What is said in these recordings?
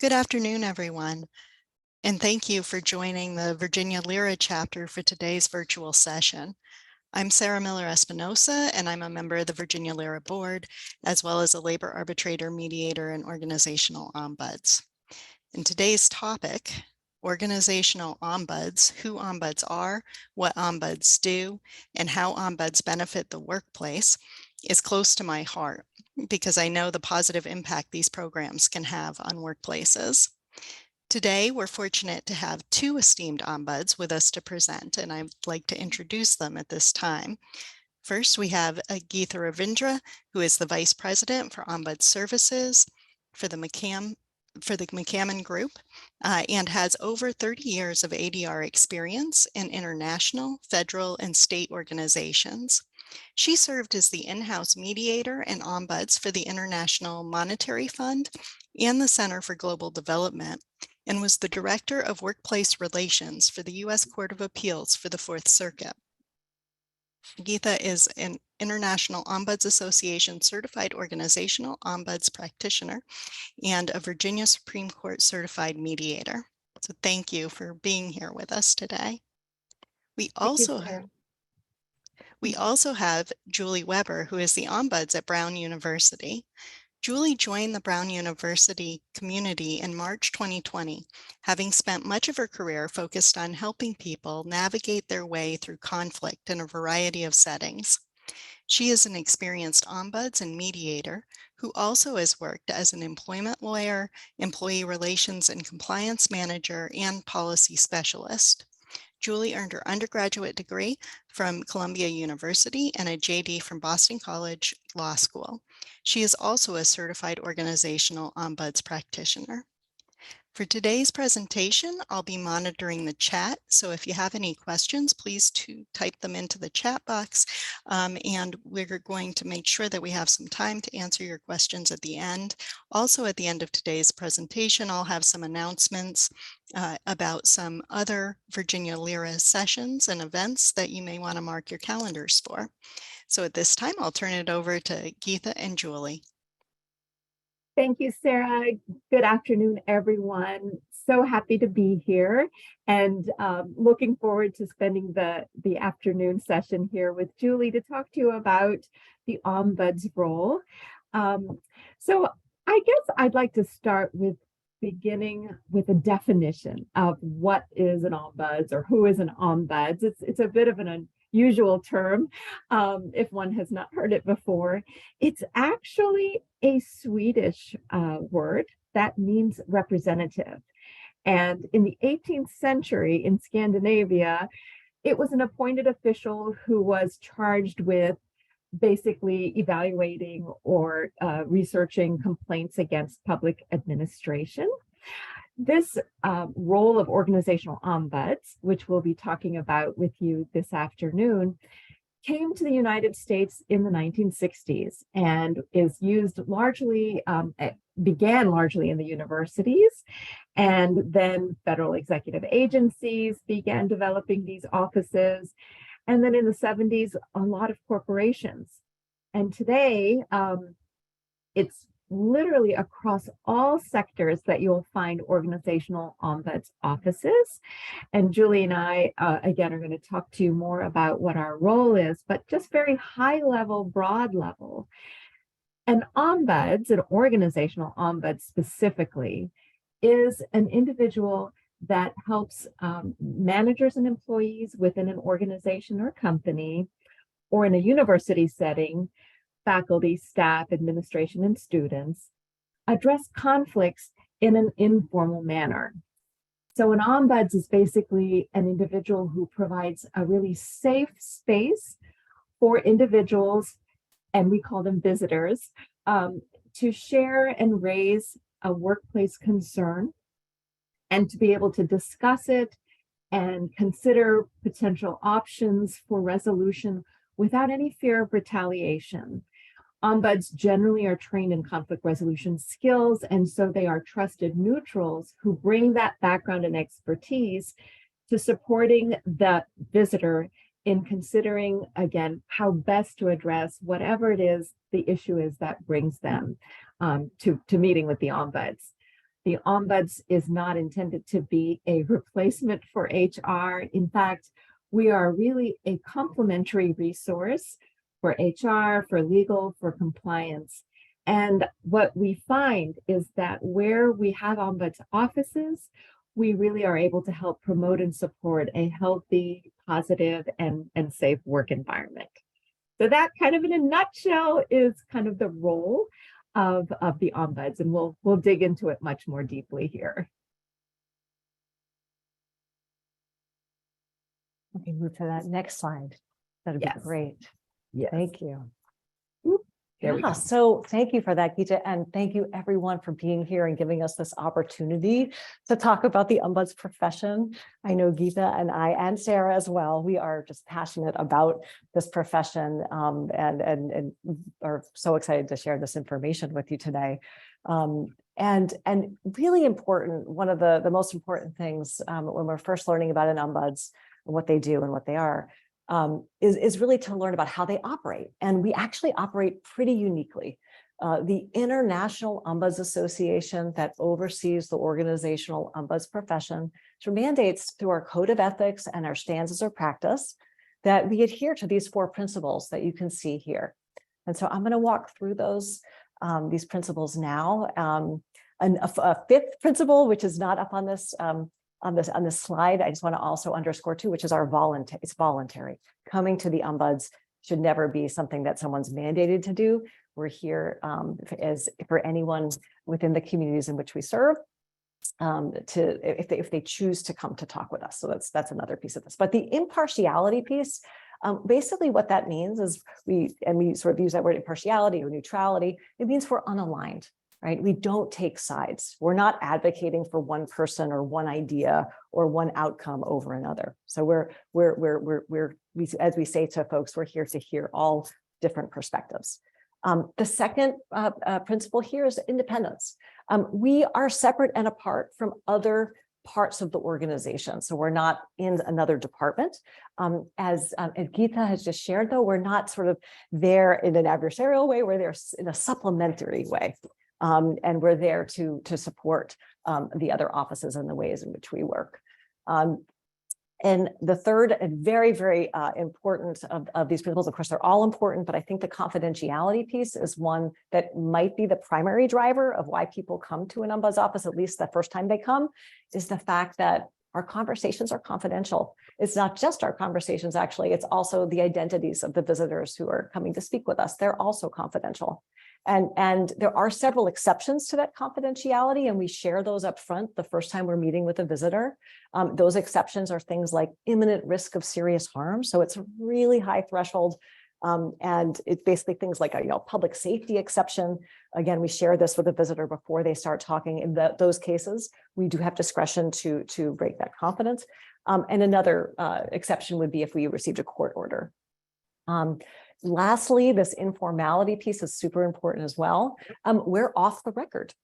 Good afternoon, everyone, and thank you for joining the Virginia LERA chapter for today's virtual session. I'm Sarah Miller-Espinosa, and I'm a member of the Virginia LERA board, as well as a labor arbitrator, mediator, and organizational ombuds. In today's topic, organizational ombuds, who ombuds are, what ombuds do, and how ombuds benefit the workplace, is close to my heart because I know the positive impact these programs can have on workplaces. Today, we're fortunate to have two esteemed ombuds with us to present, and I'd like to introduce them at this time. First, we have Geetha Ravindra, who is the Vice President for Ombuds Services for the McCammon Group and has over 30 years of ADR experience in international, federal, and state organizations. She served as the in-house mediator and ombuds for the International Monetary Fund and the Center for Global Development, and was the Director of Workplace Relations for the U.S. Court of Appeals for the Fourth Circuit. Geetha is an International Ombuds Association certified organizational ombuds practitioner and a Virginia Supreme Court certified mediator. So thank you for being here with us today. We also have Julie Weber, who is the ombuds at Brown University. Julie joined the Brown University community in March 2020, having spent much of her career focused on helping people navigate their way through conflict in a variety of settings. She is an experienced ombuds and mediator who also has worked as an employment lawyer, employee relations and compliance manager, and policy specialist. Julie earned her undergraduate degree from Columbia University and a JD from Boston College Law School. She is also a certified organizational ombuds practitioner. For today's presentation, I'll be monitoring the chat, so if you have any questions, please type them into the chat box, and we're going to make sure that we have some time to answer your questions at the end. Also, at the end of today's presentation, I'll have some announcements about some other Virginia LERA sessions and events that you may want to mark your calendars for. So at this time, I'll turn it over to Geetha and Julie. Thank you, Sarah. Good afternoon, everyone. So happy to be here and looking forward to spending the afternoon session here with Julie to talk to you about the ombuds role. So I guess I'd like to start with beginning with a definition of what is an ombuds or who is an ombuds. It's a bit of an unusual term if one has not heard it before. It's actually a Swedish word that means representative. And in the 18th century in Scandinavia, it was an appointed official who was charged with basically evaluating or researching complaints against public administration. This role of organizational ombuds, which we'll be talking about with you this afternoon, came to the United States in the 1960s and is used largely, began largely in the universities, and then federal executive agencies began developing these offices. And then in the 70s, a lot of corporations. And today, it's literally across all sectors that you'll find organizational ombuds offices. And Julie and I, again, are going to talk to you more about what our role is, but just very high level, broad level. An ombuds, an organizational ombuds specifically, is an individual that helps managers and employees within an organization or company, or in a university setting, faculty, staff, administration, and students, address conflicts in an informal manner. So an ombuds is basically an individual who provides a really safe space for individuals, and we call them visitors, to share and raise a workplace concern and to be able to discuss it and consider potential options for resolution without any fear of retaliation. Ombuds generally are trained in conflict resolution skills, and so they are trusted neutrals who bring that background and expertise to supporting the visitor in considering, again, how best to address whatever it is the issue is that brings them to meeting with the ombuds. The Ombuds is not intended to be a replacement for HR. In fact, we are really a complementary resource for HR, for legal, for compliance. And what we find is that where we have Ombuds offices, we really are able to help promote and support a healthy, positive, and safe work environment. So that kind of in a nutshell is kind of the role of the Ombuds, and we'll dig into it much more deeply here. Okay, move to that next slide. That'd be great. Yes. Thank you. There we go. So thank you for that, Geetha, and thank you everyone for being here and giving us this opportunity to talk about the Ombuds profession. I know Geetha and I and Sarah as well, we are just passionate about this profession and are so excited to share this information with you today. And really important, one of the most important things when we're first learning about an Ombuds and what they do and what they are, is really to learn about how they operate. And we actually operate pretty uniquely. The International Ombuds Association that oversees the organizational Ombuds profession mandates through our code of ethics and our standards of practice that we adhere to these 4 principles that you can see here. And so I'm going to walk through these principles now. And a 5th principle, which is not up on this on this slide, I just want to also underscore too, which is our voluntary. It's voluntary. Coming to the Ombuds should never be something that someone's mandated to do. We're here as for anyone within the communities in which we serve, if they choose to come to talk with us. So that's another piece of this. But the impartiality piece, basically what that means is we sort of use that word impartiality or neutrality. It means we're unaligned. Right? We don't take sides. We're not advocating for one person or one idea or one outcome over another. So as we say to folks, we're here to hear all different perspectives. The second principle here is independence. We are separate and apart from other parts of the organization. So we're not in another department. As Geetha has just shared, though, we're not sort of there in an adversarial way, we're there in a supplementary way. And we're there to support the other offices in the ways in which we work. And the third and very, very important of these principles, of course, they're all important, but I think the confidentiality piece is one that might be the primary driver of why people come to an Ombuds office, at least the first time they come, is the fact that our conversations are confidential. It's not just our conversations, actually, it's also the identities of the visitors who are coming to speak with us. They're also confidential. And there are several exceptions to that confidentiality, and we share those up front the first time we're meeting with a visitor. Those exceptions are things like imminent risk of serious harm. So it's a really high threshold. And it's basically things like a public safety exception. Again, we share this with the visitor before they start talking. In those cases, we do have discretion to break that confidence. And another exception would be if we received a court order. Lastly, this informality piece is super important as well. We're off the record.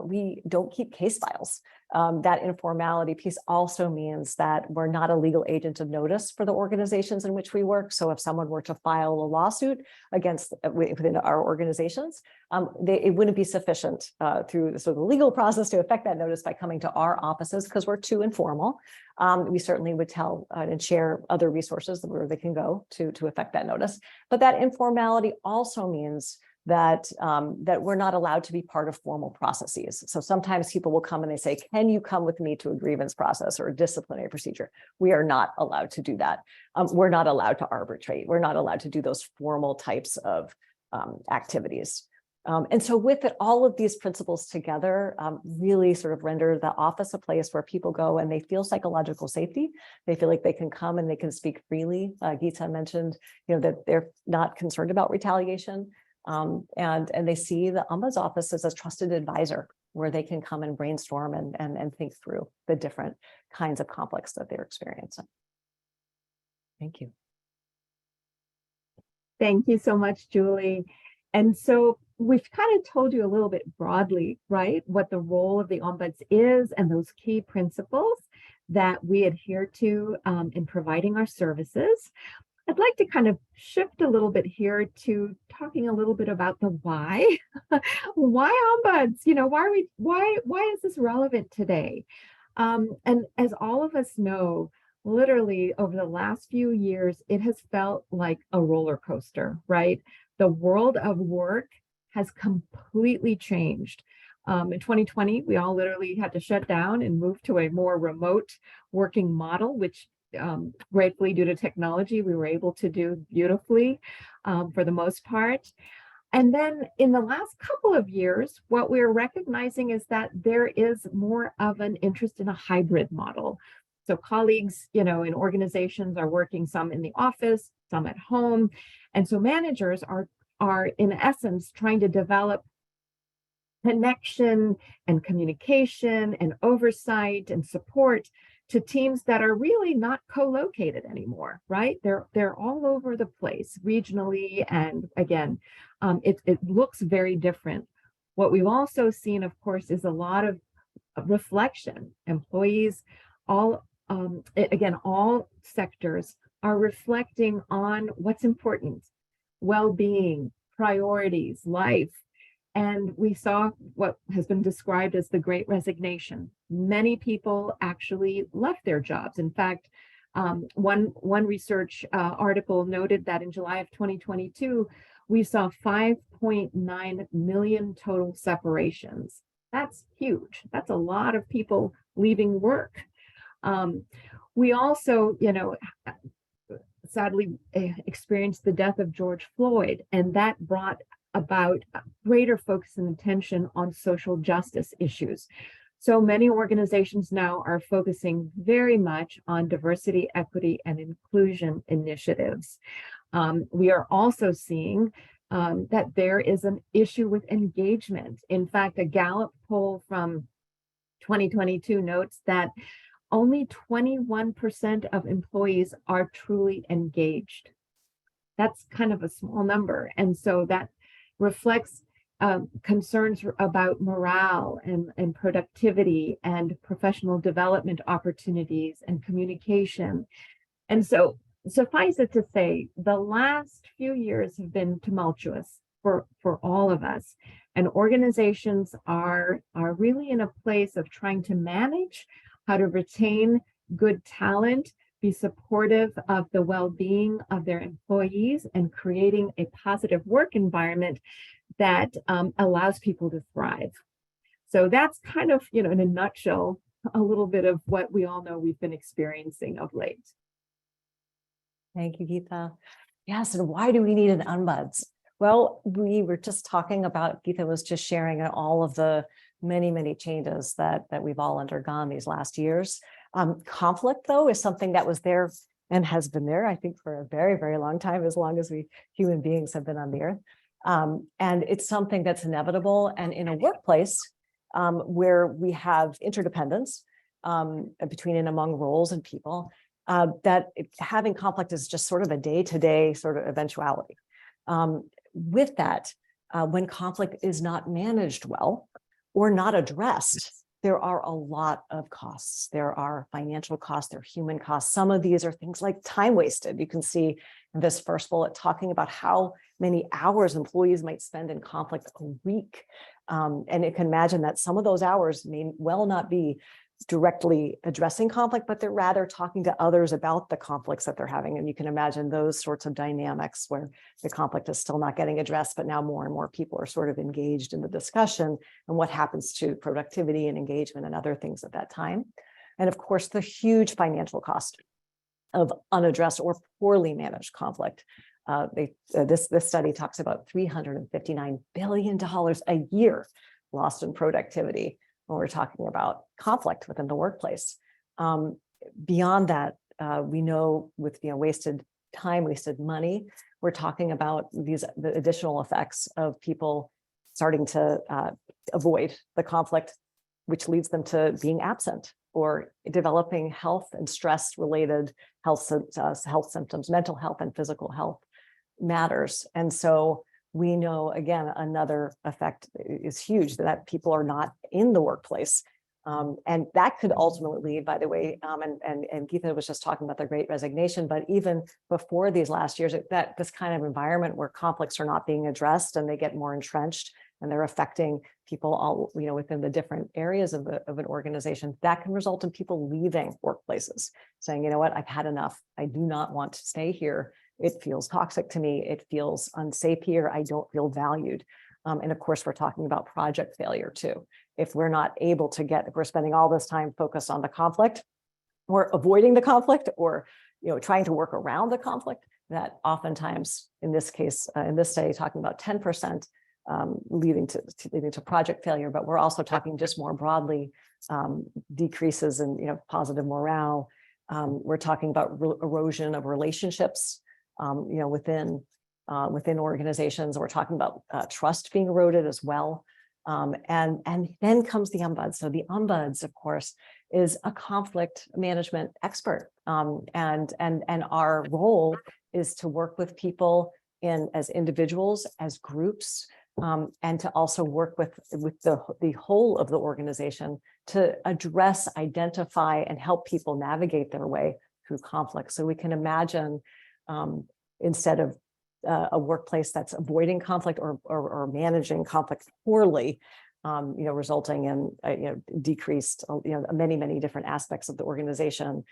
We don't keep case files. That informality piece also means that we're not a legal agent of notice for the organizations in which we work. So if someone were to file a lawsuit within our organizations, it wouldn't be sufficient through the legal process to effect that notice by coming to our offices because we're too informal. We certainly would tell and share other resources where they can go to effect that notice. But that informality also means that we're not allowed to be part of formal processes. So sometimes people will come and they say, can you come with me to a grievance process or a disciplinary procedure? We are not allowed to do that. We're not allowed to arbitrate. We're not allowed to do those formal types of activities. And so with it, all of these principles together really sort of render the office a place where people go and they feel psychological safety. They feel like they can come and they can speak freely. Geetha mentioned, that they're not concerned about retaliation. And they see the Ombuds office as a trusted advisor where they can come and brainstorm and think through the different kinds of conflicts that they're experiencing. Thank you. Thank you so much, Julie. And so we've kind of told you a little bit broadly, right, what the role of the Ombuds is and those key principles that we adhere to in providing our services. I'd like to kind of shift a little bit here to talking a little bit about the why. Why ombuds? Why is this relevant today? And as all of us know, literally over the last few years, it has felt like a roller coaster, right? The world of work has completely changed. In 2020, we all literally had to shut down and move to a more remote working model, which gratefully due to technology, we were able to do beautifully for the most part. And then in the last couple of years, what we're recognizing is that there is more of an interest in a hybrid model. So colleagues, in organizations are working some in the office, some at home. And so managers are in essence trying to develop connection and communication and oversight and support to teams that are really not co-located anymore, right? They're all over the place regionally, and again, it looks very different. What we've also seen, of course, is a lot of reflection. Employees, all sectors are reflecting on what's important: well-being, priorities, life. And we saw what has been described as the Great Resignation. Many people actually left their jobs. In fact, one research article noted that in July of 2022, we saw 5.9 million total separations. That's huge. That's a lot of people leaving work. We also, sadly experienced the death of George Floyd, and that brought about greater focus and attention on social justice issues. So many organizations now are focusing very much on diversity, equity, and inclusion initiatives. We are also seeing that there is an issue with engagement. In fact, a Gallup poll from 2022 notes that only 21% of employees are truly engaged. That's kind of a small number. And so that reflects concerns about morale and productivity and professional development opportunities and communication. And so suffice it to say, the last few years have been tumultuous for all of us. And organizations are really in a place of trying to manage how to retain good talent, be supportive of the well-being of their employees, and creating a positive work environment that allows people to thrive. So that's kind of, in a nutshell, a little bit of what we all know we've been experiencing of late. Thank you, Geetha. Yes, and why do we need an ombuds? Well, we were just talking about, Geetha was just sharing all of the many changes that we've all undergone these last years. Conflict, though, is something that was there and has been there, I think, for a very, very long time, as long as we human beings have been on the earth. And it's something that's inevitable. And in a workplace where we have interdependence between and among roles and people, having conflict is just sort of a day-to-day sort of eventuality. With that, when conflict is not managed well or not addressed, there are a lot of costs. There are financial costs, there are human costs. Some of these are things like time wasted. You can see in this first bullet talking about how many hours employees might spend in conflict a week. And you can imagine that some of those hours may well not be directly addressing conflict, but they're rather talking to others about the conflicts that they're having. And you can imagine those sorts of dynamics where the conflict is still not getting addressed, but now more and more people are sort of engaged in the discussion and what happens to productivity and engagement and other things at that time. And of course, the huge financial cost of unaddressed or poorly managed conflict. This study talks about $359 billion a year lost in productivity when we're talking about conflict within the workplace. Beyond that, we know with wasted time, wasted money, we're talking about the additional effects of people starting to avoid the conflict, which leads them to being absent or developing health and stress-related health symptoms, mental health and physical health matters. And so we know, again, another effect is huge, that people are not in the workplace And that could ultimately lead, by the way, and Geetha was just talking about the Great Resignation, but even before these last years, that this kind of environment where conflicts are not being addressed and they get more entrenched and they're affecting people all, within the different areas of an organization, that can result in people leaving workplaces, saying, you know what, I've had enough. I do not want to stay here. It feels toxic to me. It feels unsafe here. I don't feel valued. And of course, we're talking about project failure too. If we're not able to if we're spending all this time focused on the conflict or avoiding the conflict or, trying to work around the conflict, that oftentimes in this case, in this study, talking about 10% leading to project failure, but we're also talking just more broadly, decreases in, positive morale. We're talking about erosion of relationships, within organizations. We're talking about trust being eroded as well. And then comes the ombuds. So the ombuds, of course, is a conflict management expert. And our role is to work with people as individuals, as groups, and to also work with the whole of the organization to address, identify, and help people navigate their way through conflict. So we can imagine, instead of a workplace that's avoiding conflict or managing conflict poorly, resulting in decreased, many different aspects of the organization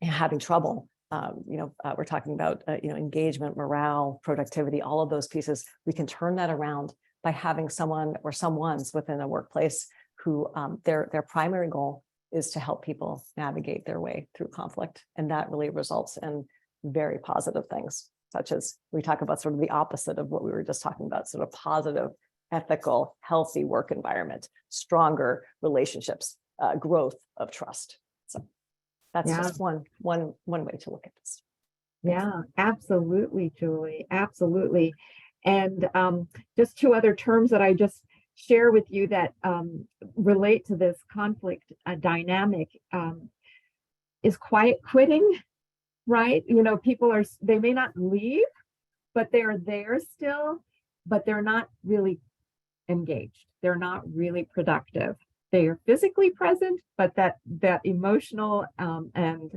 having trouble. We're talking about engagement, morale, productivity, all of those pieces. We can turn that around by having someone or someone's within a workplace who their primary goal is to help people navigate their way through conflict, and that really results in very positive things, such as we talk about sort of the opposite of what we were just talking about, sort of positive, ethical, healthy work environment, stronger relationships, growth of trust. So that's just one way to look at this. Yeah, absolutely, Julie, absolutely. And just two other terms that I just share with you that relate to this conflict dynamic is quiet quitting. Right? People they may not leave, but they're there still, but they're not really engaged. They're not really productive. They are physically present, but that emotional and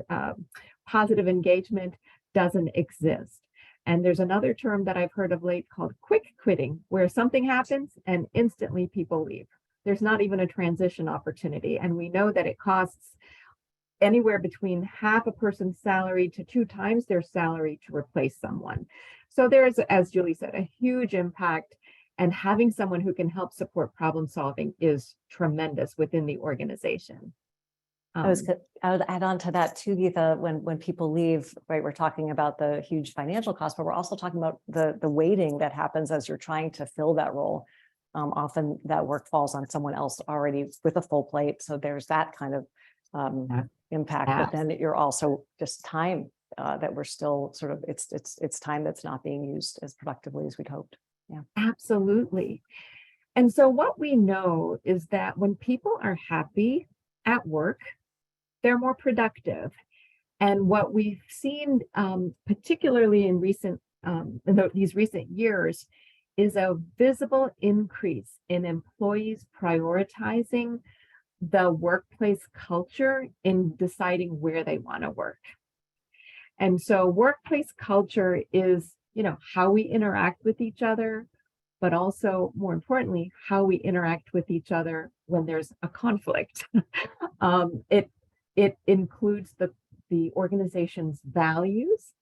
positive engagement doesn't exist. And there's another term that I've heard of late called quick quitting, where something happens and instantly people leave. There's not even a transition opportunity. And we know that it costs anywhere between half a person's salary to 2 times their salary to replace someone. So there's, as Julie said, a huge impact, and having someone who can help support problem solving is tremendous within the organization. I would add on to that too, Geetha, when people leave, right, we're talking about the huge financial cost, but we're also talking about the waiting that happens as you're trying to fill that role. Often that work falls on someone else already with a full plate. So there's that kind of impact, but then you're also just time that we're still sort of, it's time that's not being used as productively as we'd hoped. Yeah, absolutely. And so what we know is that when people are happy at work, they're more productive. And what we've seen, particularly in these recent years, is a visible increase in employees prioritizing the workplace culture in deciding where they want to work. And so workplace culture is, how we interact with each other, but also more importantly, how we interact with each other when there's a conflict. It includes the organization's values,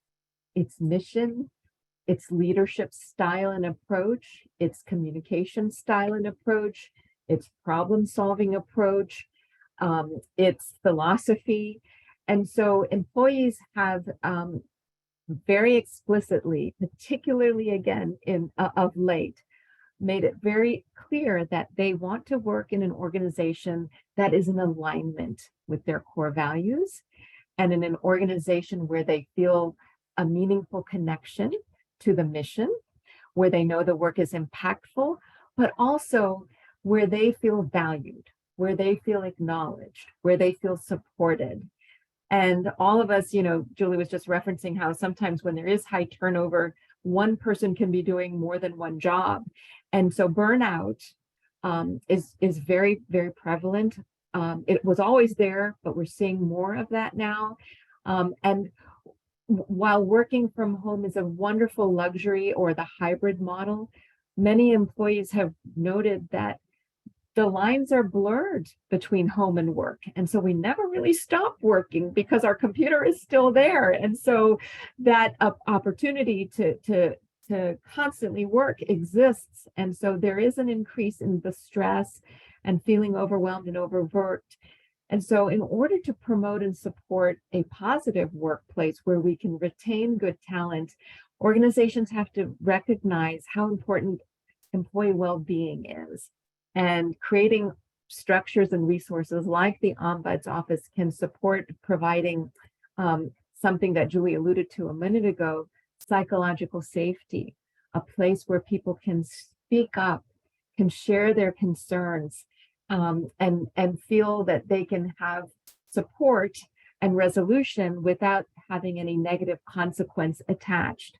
its mission, its leadership style and approach, its communication style and approach, its problem-solving approach, its philosophy. And so employees have very explicitly, particularly again of late, made it very clear that they want to work in an organization that is in alignment with their core values, and in an organization where they feel a meaningful connection to the mission, where they know the work is impactful, but also where they feel valued, where they feel acknowledged, where they feel supported. And all of us, Julie was just referencing how sometimes when there is high turnover, one person can be doing more than one job. And so burnout is very, very prevalent. It was always there, but we're seeing more of that now. And while working from home is a wonderful luxury, or the hybrid model, many employees have noted that the lines are blurred between home and work. And so we never really stop working because our computer is still there. And so that opportunity to constantly work exists. And so there is an increase in the stress and feeling overwhelmed and overworked. And so in order to promote and support a positive workplace where we can retain good talent, organizations have to recognize how important employee well-being is. And creating structures and resources like the Ombuds Office can support providing something that Julie alluded to a minute ago, psychological safety, a place where people can speak up, can share their concerns, and feel that they can have support and resolution without having any negative consequence attached.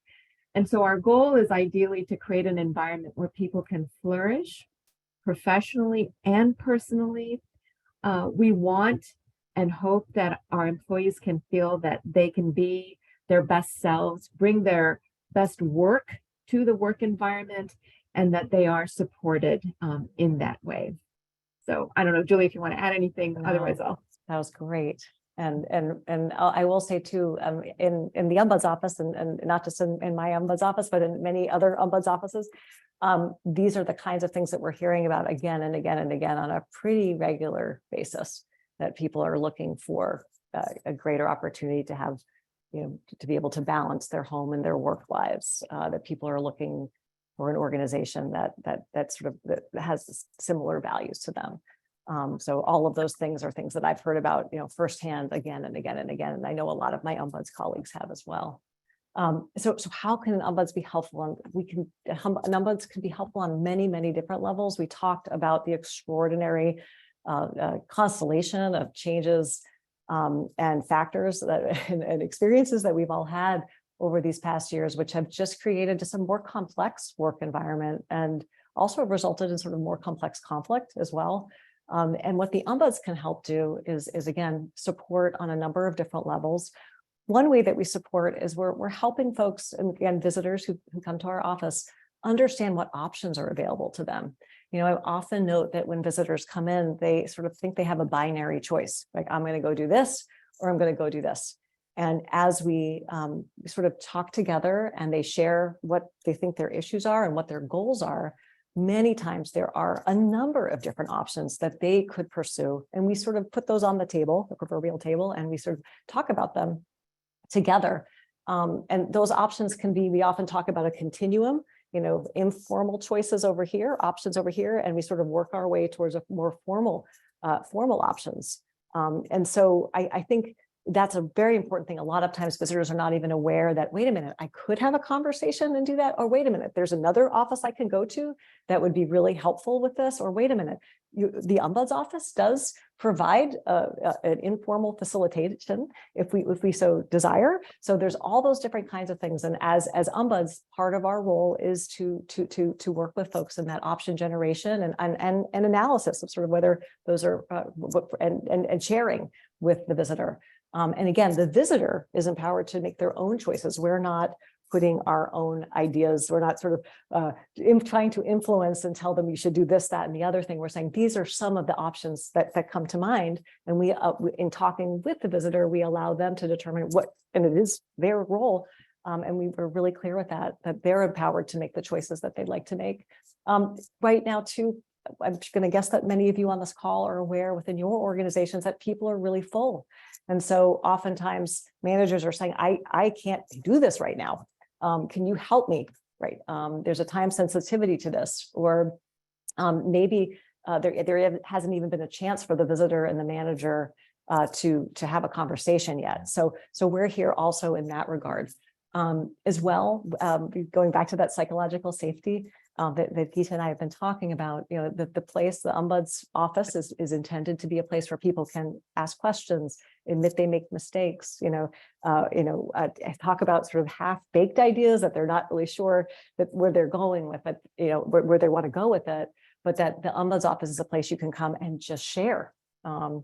And so our goal is ideally to create an environment where people can flourish professionally and personally. We want and hope that our employees can feel that they can be their best selves, bring their best work to the work environment, and that they are supported in that way. So I don't know, Julie, if you want to add anything, otherwise I'll. That was great. And I will say too, in the Ombuds office, and not just in my Ombuds office, but in many other Ombuds offices, these are the kinds of things that we're hearing about again and again and again on a pretty regular basis, that people are looking for a greater opportunity to have, to be able to balance their home and their work lives, that people are looking for an organization that has similar values to them. So all of those things are things that I've heard about, firsthand again and again and again. And I know a lot of my Ombuds colleagues have as well. So how can an Ombuds be helpful? An Ombuds can be helpful on many, many different levels. We talked about the extraordinary constellation of changes and factors and experiences that we've all had over these past years, which have just created just a more complex work environment, and also resulted in sort of more complex conflict as well. And what the Ombuds can help do is again, support on a number of different levels. One way that we support is we're helping folks, and again, visitors who come to our office, understand what options are available to them. I often note that when visitors come in, they sort of think they have a binary choice, like I'm going to go do this, or I'm going to go do this. And as we sort of talk together and they share what they think their issues are and what their goals are, many times there are a number of different options that they could pursue. And we sort of put those on the table, the proverbial table, and we sort of talk about them together. And those options can be, we often talk about a continuum, informal choices over here, options over here, and we sort of work our way towards a more formal options. And so I think that's a very important thing. A lot of times visitors are not even aware that, wait a minute, I could have a conversation and do that. Or wait a minute, there's another office I can go to that would be really helpful with this. Or wait a minute, the Ombuds office does provide an informal facilitation if we so desire. So there's all those different kinds of things. And as Ombuds, part of our role is to work with folks in that option generation and analysis of sort of whether those are and sharing with the visitor. And again, the visitor is empowered to make their own choices. We're not putting our own ideas. We're not sort of trying to influence and tell them you should do this, that, and the other thing. We're saying these are some of the options that come to mind. And we, in talking with the visitor, we allow them to determine what, and it is their role. And we were really clear with that they're empowered to make the choices that they'd like to make. Right now, too, I'm going to guess that many of you on this call are aware within your organizations that people are really full. And so oftentimes managers are saying, I can't do this right now. Can you help me? Right. There's a time sensitivity to this, or maybe there hasn't even been a chance for the visitor and the manager to have a conversation yet. So we're here also in that regard as well. Going back to that psychological safety that Geetha and I have been talking about, the place, the Ombuds office is intended to be a place where people can ask questions, admit they make mistakes, talk about sort of half-baked ideas that they're not really sure that where they're going with it, where they want to go with it. but that the Ombuds office is a place you can come and just share. And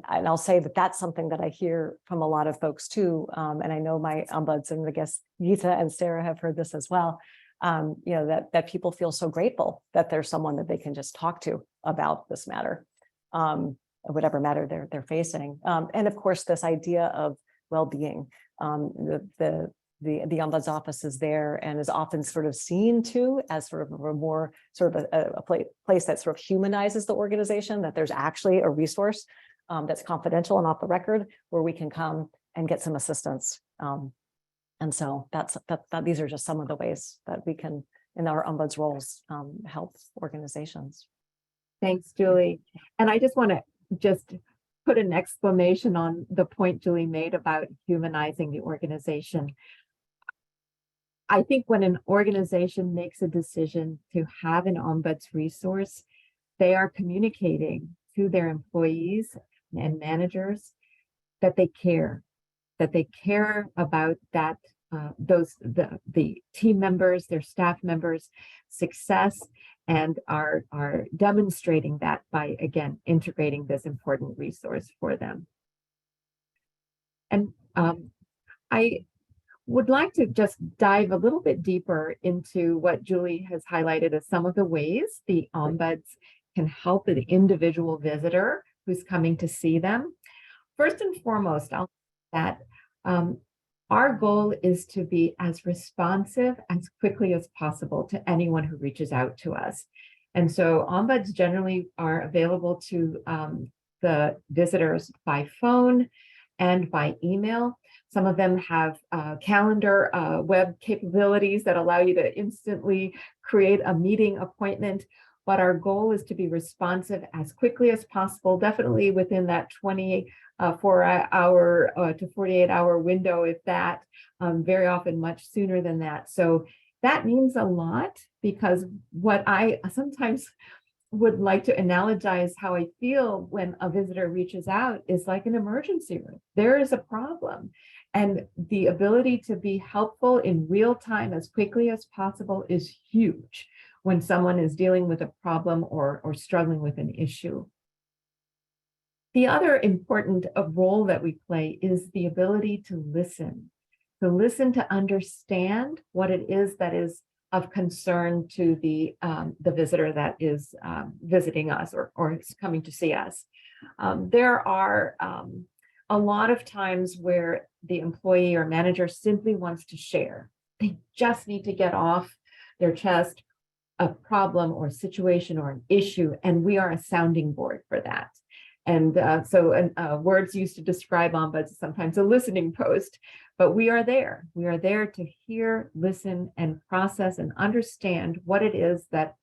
I'll say that that's something that I hear from a lot of folks too. And I know my Ombuds, and I guess Geetha and Sarah have heard this as well. That people feel so grateful that there's someone that they can just talk to about this matter, whatever matter they're facing. And of course, this idea of well-being, the Ombuds office is there and is often sort of seen to as sort of a more sort of a place that sort of humanizes the organization, that there's actually a resource that's confidential and off the record where we can come and get some assistance. And so these are just some of the ways that we can, in our Ombuds roles, help organizations. Thanks, Julie. And I just want to put an exclamation on the point Julie made about humanizing the organization. I think when an organization makes a decision to have an Ombuds resource, they are communicating to their employees and managers that they care about that the team members, their staff members' success, and are demonstrating that by, again, integrating this important resource for them. And I would like to just dive a little bit deeper into what Julie has highlighted as some of the ways the Ombuds can help an individual visitor who's coming to see them. First and foremost, I'll say that our goal is to be as responsive as quickly as possible to anyone who reaches out to us. And so Ombuds generally are available to the visitors by phone and by email. Some of them have calendar web capabilities that allow you to instantly create a meeting appointment. But our goal is to be responsive as quickly as possible, definitely within that 24-hour to 48-hour window, if that, very often much sooner than that. So that means a lot, because what I sometimes would like to analogize how I feel when a visitor reaches out is like an emergency room. There is a problem. And the ability to be helpful in real time as quickly as possible is huge when someone is dealing with a problem or struggling with an issue. The other important role that we play is the ability to listen to understand what it is that is of concern to the visitor that is visiting us or is coming to see us. There are a lot of times where the employee or manager simply wants to share. They just need to get off their chest a problem or situation or an issue, and we are a sounding board for that. And so words used to describe Ombuds sometimes a listening post, but we are there. We are there to hear, listen, and process and understand what it is that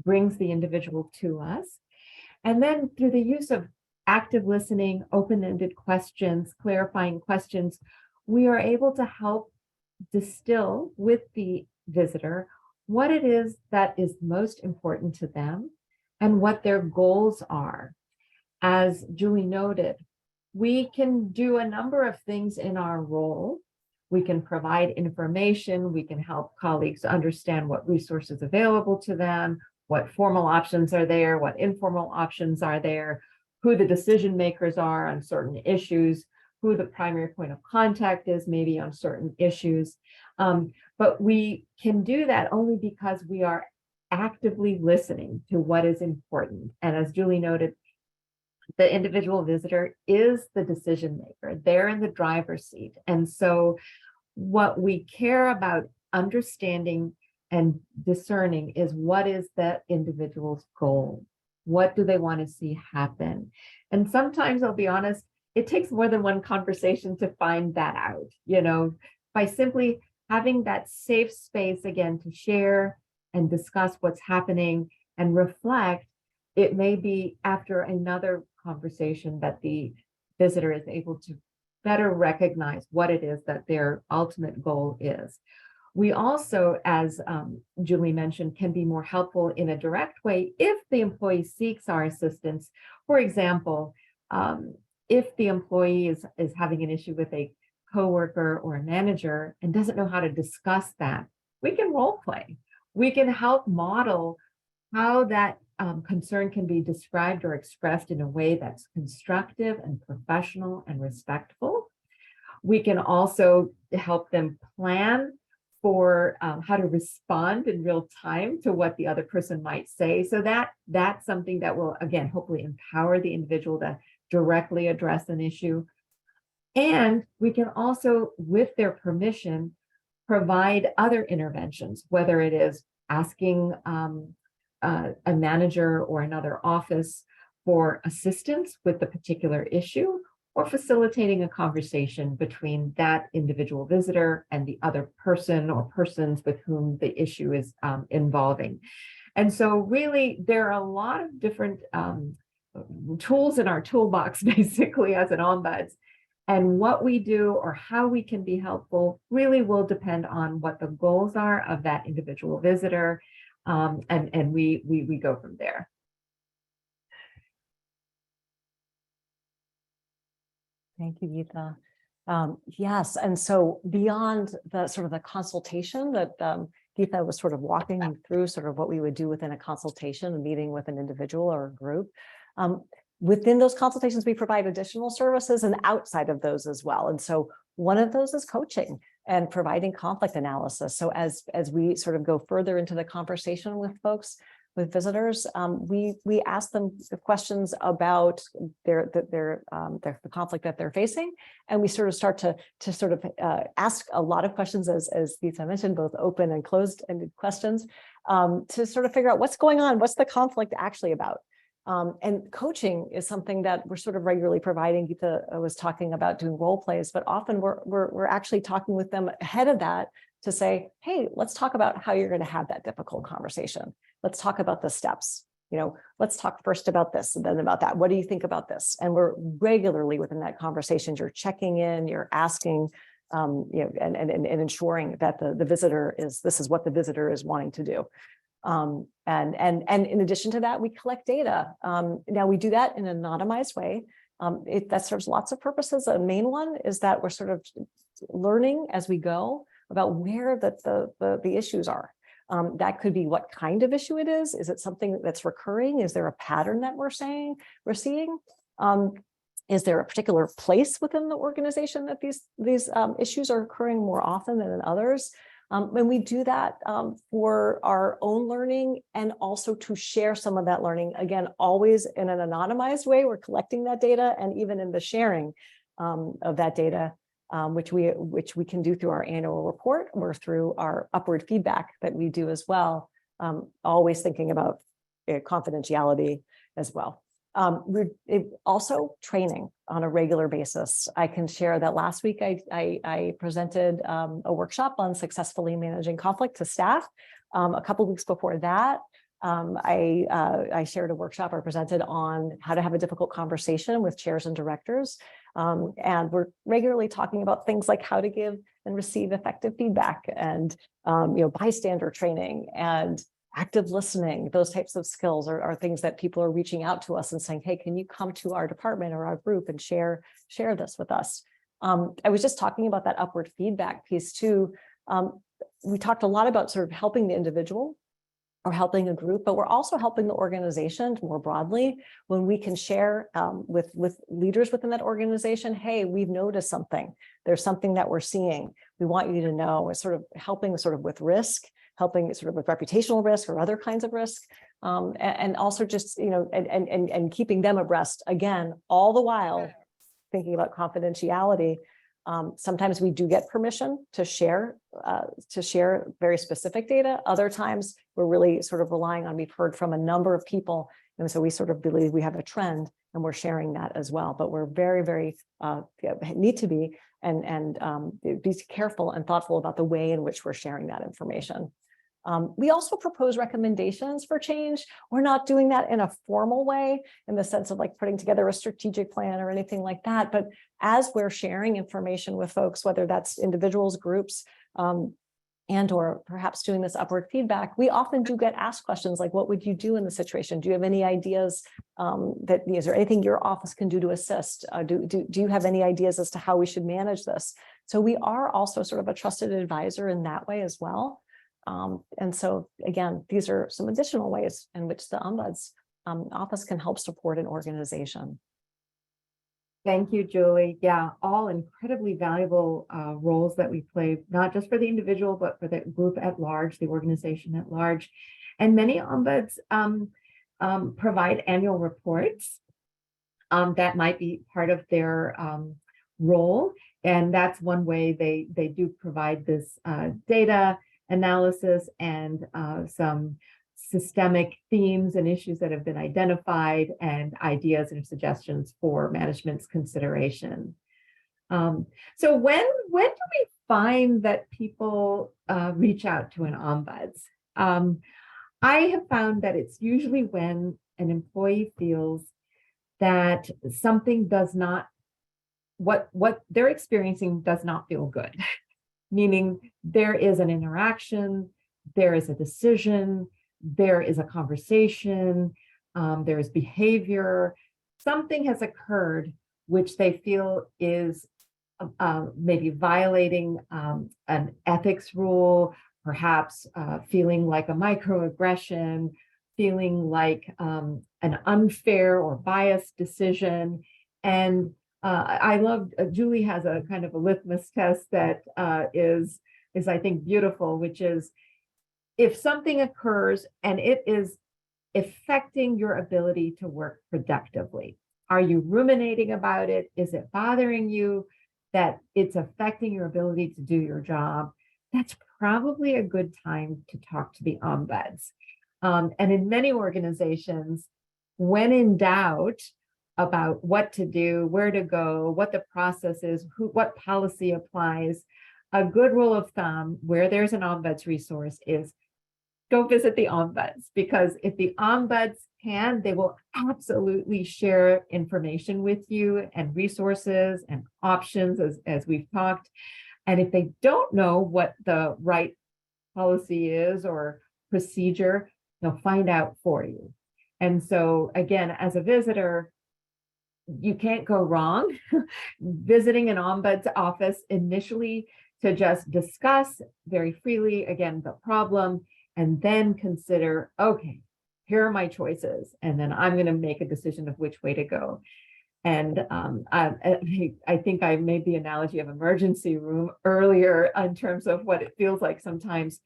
brings the individual to us. And then through the use of active listening, open-ended questions, clarifying questions, we are able to help distill with the visitor what it is that is most important to them and what their goals are. As Julie noted, we can do a number of things in our role. We can provide information, we can help colleagues understand what resources are available to them, what formal options are there, what informal options are there, who the decision makers are on certain issues, who the primary point of contact is maybe on certain issues. But we can do that only because we are actively listening to what is important. And as Julie noted, the individual visitor is the decision maker. They're in the driver's seat. And so what we care about understanding and discerning is what is that individual's goal? What do they want to see happen? And sometimes, I'll be honest, it takes more than one conversation to find that out, by simply having that safe space again to share and discuss what's happening and reflect. It may be after another conversation that the visitor is able to better recognize what it is that their ultimate goal is. We also, as Julie mentioned, can be more helpful in a direct way if the employee seeks our assistance. For example, if the employee is having an issue with a coworker or a manager and doesn't know how to discuss that, we can role play. We can help model how that concern can be described or expressed in a way that's constructive and professional and respectful. We can also help them plan for how to respond in real time to what the other person might say. So that's something that will, again, hopefully empower the individual to directly address an issue. And we can also, with their permission, provide other interventions, whether it is asking a manager or another office for assistance with the particular issue, or facilitating a conversation between that individual visitor and the other person or persons with whom the issue is involving. And so really, there are a lot of different tools in our toolbox, basically, as an ombuds. And what we do or how we can be helpful really will depend on what the goals are of that individual visitor. And we go from there. Thank you, Geetha. Yes, and so beyond the sort of the consultation that Geetha was sort of walking you through, sort of what we would do within a consultation, a meeting with an individual or a group. Within those consultations, we provide additional services and outside of those as well. And so one of those is coaching and providing conflict analysis. So as we sort of go further into the conversation with folks, with visitors, we ask them the questions about the conflict that they're facing, and we sort of start to sort of ask a lot of questions, as Geetha mentioned, both open and closed-ended questions, to sort of figure out what's going on, what's the conflict actually about. And coaching is something that we're sort of regularly providing. Geetha was talking about doing role plays, but often we're actually talking with them ahead of that to say, hey, let's talk about how you're going to have that difficult conversation. Let's talk about the steps. Let's talk first about this and then about that. What do you think about this? And we're regularly within that conversation. You're checking in, you're asking, and ensuring that the visitor this is what the visitor is wanting to do. And in addition to that, we collect data. Now we do that in an anonymized way. That serves lots of purposes. The main one is that we're sort of learning as we go about where the issues are. That could be what kind of issue it is. Is it something that's recurring? Is there a pattern that we're seeing? Is there a particular place within the organization that these issues are occurring more often than in others? And we do that for our own learning and also to share some of that learning. Again, always in an anonymized way, we're collecting that data, and even in the sharing of that data, which we can do through our annual report or through our upward feedback that we do as well, always thinking about confidentiality as well. We're also training on a regular basis. I can share that last week I presented a workshop on successfully managing conflict to staff. A couple of weeks before that, I shared a workshop I presented on how to have a difficult conversation with chairs and directors. And we're regularly talking about things like how to give and receive effective feedback, and bystander training and active listening. Those types of skills are things that people are reaching out to us and saying, hey, can you come to our department or our group and share this with us? I was just talking about that upward feedback piece too. We talked a lot about sort of helping the individual or helping a group, but we're also helping the organization more broadly when we can share with leaders within that organization, hey, we've noticed something. There's something that we're seeing. We want you to know. It's sort of helping sort of with risk, helping sort of with reputational risk or other kinds of risk, and also just, and keeping them abreast, again, all the while thinking about confidentiality. Sometimes we do get permission to share very specific data. Other times we're really sort of relying on, we've heard from a number of people, and so we sort of believe we have a trend and we're sharing that as well. But we're very, very need to be and be careful and thoughtful about the way in which we're sharing that information. We also propose recommendations for change. We're not doing that in a formal way, in the sense of like putting together a strategic plan or anything like that. But as we're sharing information with folks, whether that's individuals, groups, and or perhaps doing this upward feedback, we often do get asked questions like, what would you do in the situation? Do you have any ideas is there anything your office can do to assist? Do you have any ideas as to how we should manage this? So we are also sort of a trusted advisor in that way as well. And so again, these are some additional ways in which the Ombuds office can help support an organization. Thank you, Julie. Yeah, all incredibly valuable roles that we play, not just for the individual, but for the group at large, the organization at large. And many ombuds provide annual reports that might be part of their role. And that's one way they do provide this data analysis and some systemic themes and issues that have been identified and ideas and suggestions for management's consideration. So when do we find that people reach out to an ombuds? I have found that it's usually when an employee feels that something does not, what they're experiencing does not feel good, meaning there is an interaction, there is a decision, there is a conversation, there is behavior, something has occurred which they feel is maybe violating an ethics rule, perhaps feeling like a microaggression, feeling like an unfair or biased decision. And I love, Julie has a kind of a litmus test that is I think beautiful, which is if something occurs and it is affecting your ability to work productively, are you ruminating about it? Is it bothering you that it's affecting your ability to do your job? That's probably a good time to talk to the ombuds. And in many organizations, when in doubt about what to do, where to go, what the process is, what policy applies, a good rule of thumb where there's an ombuds resource is go visit the ombuds, because if the ombuds can, they will absolutely share information with you and resources and options as we've talked. And if they don't know what the right policy is or procedure, they'll find out for you. And so again, as a visitor, you can't go wrong visiting an ombuds office initially to just discuss very freely, again, the problem, and then consider, okay, here are my choices. And then I'm going to make a decision of which way to go. And I think I made the analogy of emergency room earlier in terms of what it feels like sometimes.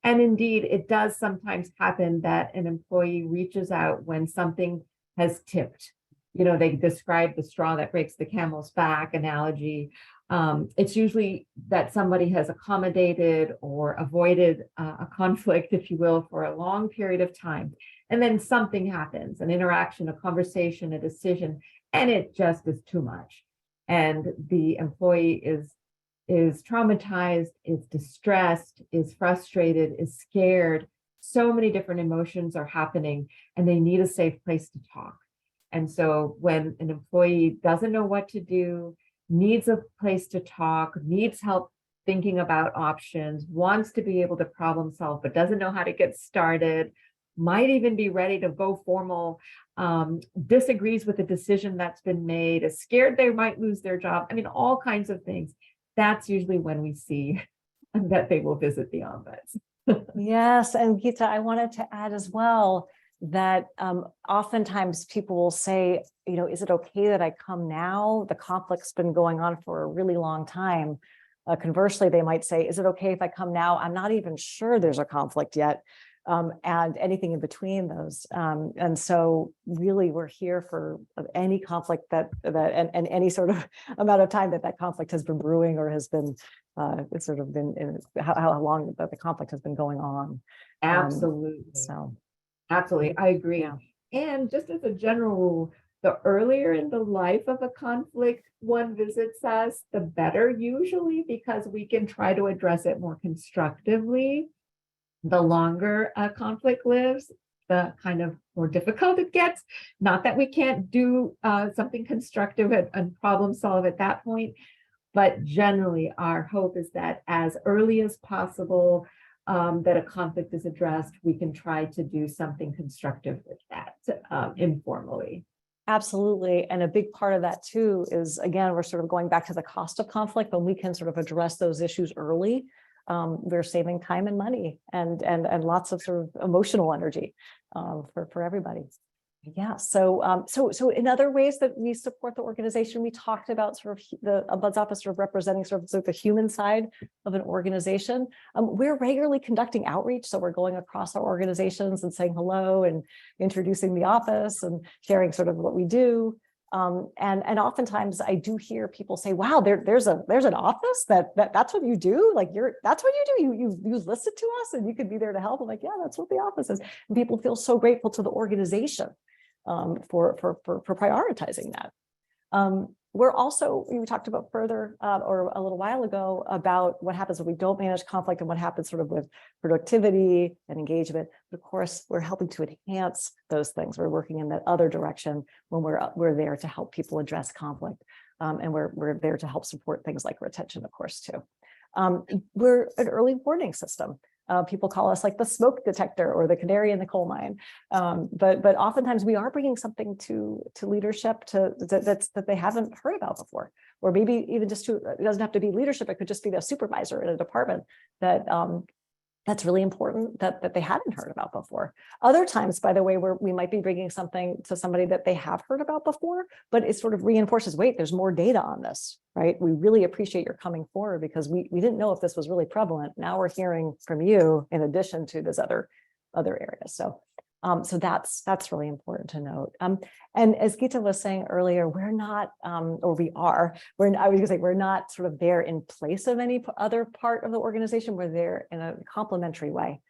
And indeed, it does sometimes happen that an employee reaches out when something has tipped. You know, they describe the straw that breaks the camel's back analogy. It's usually that somebody has accommodated or avoided a conflict, if you will, for a long period of time. And then something happens, an interaction, a conversation, a decision, and it just is too much. And the employee is traumatized, is distressed, is frustrated, is scared. So many different emotions are happening, and they need a safe place to talk. And so when an employee doesn't know what to do, needs a place to talk, needs help thinking about options, wants to be able to problem solve, but doesn't know how to get started, might even be ready to go formal, disagrees with the decision that's been made, is scared they might lose their job. I mean, all kinds of things. That's usually when we see that they will visit the ombuds. Yes, and Geetha, I wanted to add as well that oftentimes people will say, you know, is it okay that I come now? The conflict's been going on for a really long time. Conversely, they might say, is it okay if I come now? I'm not even sure there's a conflict yet. And anything in between those. And so really we're here for any conflict and any sort of amount of time that conflict has been brewing or has been sort of been how long that the conflict has been going on. Absolutely. Absolutely, I agree. Yeah. And just as a general rule, the earlier in the life of a conflict one visits us, the better usually, because we can try to address it more constructively. The longer a conflict lives, the kind of more difficult it gets. Not that we can't do something constructive and problem solve at that point, but generally our hope is that as early as possible, that a conflict is addressed, we can try to do something constructive with that informally. Absolutely. And a big part of that too is, again, we're sort of going back to the cost of conflict, when we can sort of address those issues early. we're saving time and money and lots of sort of emotional energy for everybody. Yeah. So in other ways that we support the organization, we talked about sort of the Ombuds office sort of representing sort of the human side of an organization. We're regularly conducting outreach. So we're going across our organizations and saying hello and introducing the office and sharing sort of what we do. And oftentimes I do hear people say, wow, there's an office that's what you do. Like that's what you do. You listen to us and you could be there to help. I'm like, yeah, that's what the office is. And people feel so grateful to the organization for prioritizing that. We're also, we talked about further or a little while ago about what happens when we don't manage conflict and what happens sort of with productivity and engagement. But of course, we're helping to enhance those things. We're working in that other direction when we're there to help people address conflict. And we're there to help support things like retention, of course, too. We're an early warning system. People call us like the smoke detector or the canary in the coal mine. But oftentimes we are bringing something to leadership that they haven't heard about before, or maybe even just it doesn't have to be leadership. It could just be the supervisor in a department that's really important that they hadn't heard about before. Other times, by the way, where we might be bringing something to somebody that they have heard about before, but it sort of reinforces, wait, there's more data on this, right? We really appreciate your coming forward because we didn't know if this was really prevalent. Now we're hearing from you in addition to this other areas. So that's really important to note. And as Geetha was saying earlier, we're not, I was gonna say, we're not sort of there in place of any other part of the organization. We're there in a complementary way.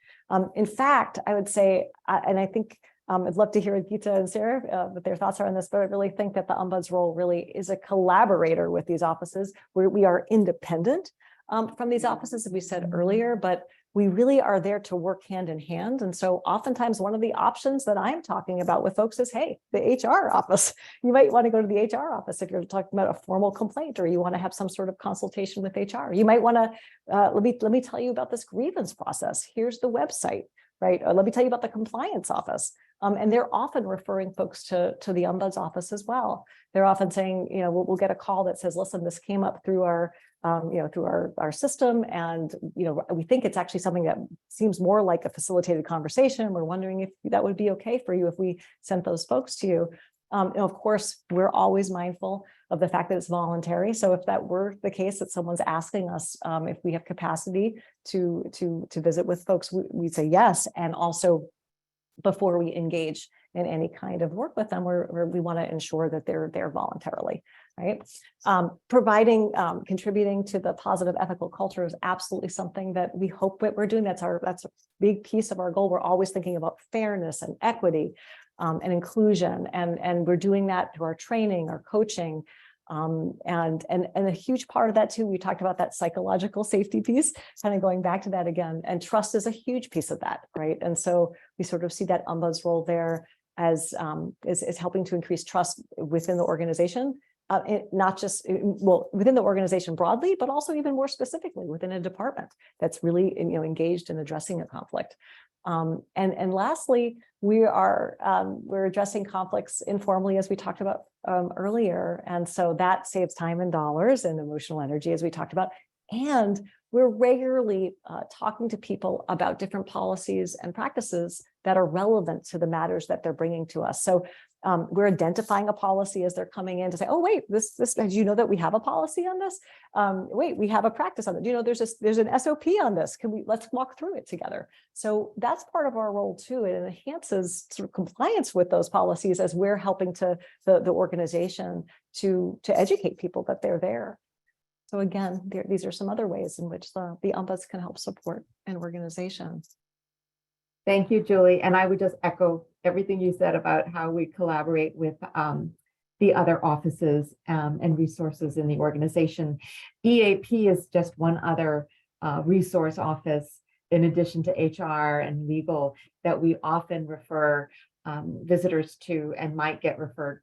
In fact, I would say, and I think I'd love to hear Geetha and Sarah what their thoughts are on this, but I really think that the Ombuds role really is a collaborator with these offices where we are independent from these offices, as we said earlier, but we really are there to work hand in hand. And so oftentimes one of the options that I'm talking about with folks is, hey, the HR office, you might want to go to the HR office if you're talking about a formal complaint or you want to have some sort of consultation with HR. You might want to, let me tell you about this grievance process. Here's the website, right? Or let me tell you about the compliance office. And they're often referring folks to the Ombuds office as well. They're often saying, we'll get a call that says, listen, this came up through our through our system. And, we think it's actually something that seems more like a facilitated conversation. We're wondering if that would be okay for you if we sent those folks to you. And of course, we're always mindful of the fact that it's voluntary. So if that were the case that someone's asking us if we have capacity to visit with folks, we'd say yes. And also before we engage in any kind of work with them, we want to ensure that they're there voluntarily, right? Contributing to the positive ethical culture is absolutely something that we hope that we're doing. That's a big piece of our goal. We're always thinking about fairness and equity and inclusion, and we're doing that through our training, our coaching, and a huge part of that too. We talked about that psychological safety piece, kind of going back to that again, and trust is a huge piece of that, right? And so we sort of see that Ombuds role there as is helping to increase trust within the organization, not just within the organization broadly, but also even more specifically within a department that's really engaged in addressing a conflict. And lastly, we're addressing conflicts informally, as we talked about earlier, and so that saves time and dollars and emotional energy, as we talked about. And we're regularly talking to people about different policies and practices that are relevant to the matters that they're bringing to us. So we're identifying a policy as they're coming in to say, oh, wait, this, did you know that we have a policy on this? Wait, we have a practice on it. There's an SOP on this. Let's walk through it together. So that's part of our role too. It enhances sort of compliance with those policies as we're helping the organization to educate people that they're there. So again, these are some other ways in which the Ombuds can help support an organization. Thank you, Julie. And I would just echo everything you said about how we collaborate with the other offices and resources in the organization. EAP is just one other resource office in addition to HR and legal that we often refer visitors to and might get referred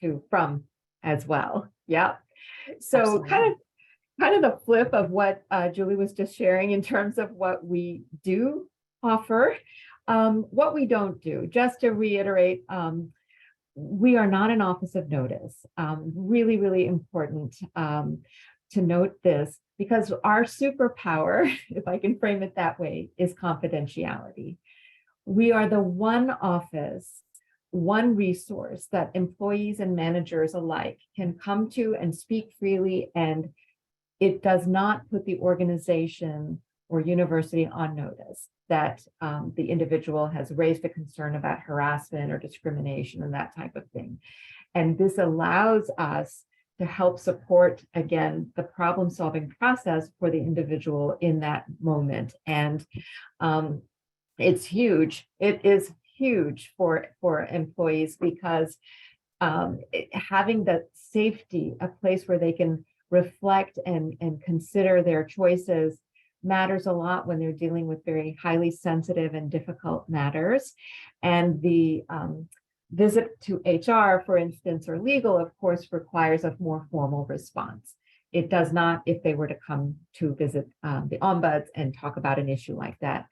to from as well. Yeah. So Absolutely. kind of the flip of what Julie was just sharing in terms of what we do offer, what we don't do. Just to reiterate, we are not an office of notice. Really, really important. to note this because our superpower, if I can frame it that way, is confidentiality. We are the one office, one resource that employees and managers alike can come to and speak freely, and it does not put the organization or university on notice that the individual has raised a concern about harassment or discrimination and that type of thing. And this allows us to help support, again, the problem-solving process for the individual in that moment. And it's huge. It is huge for employees because having that safety, a place where they can reflect and consider their choices, matters a lot when they're dealing with very highly sensitive and difficult matters. And the visit to HR, for instance, or legal, of course, requires a more formal response. It does not if they were to come to visit the ombuds and talk about an issue like that.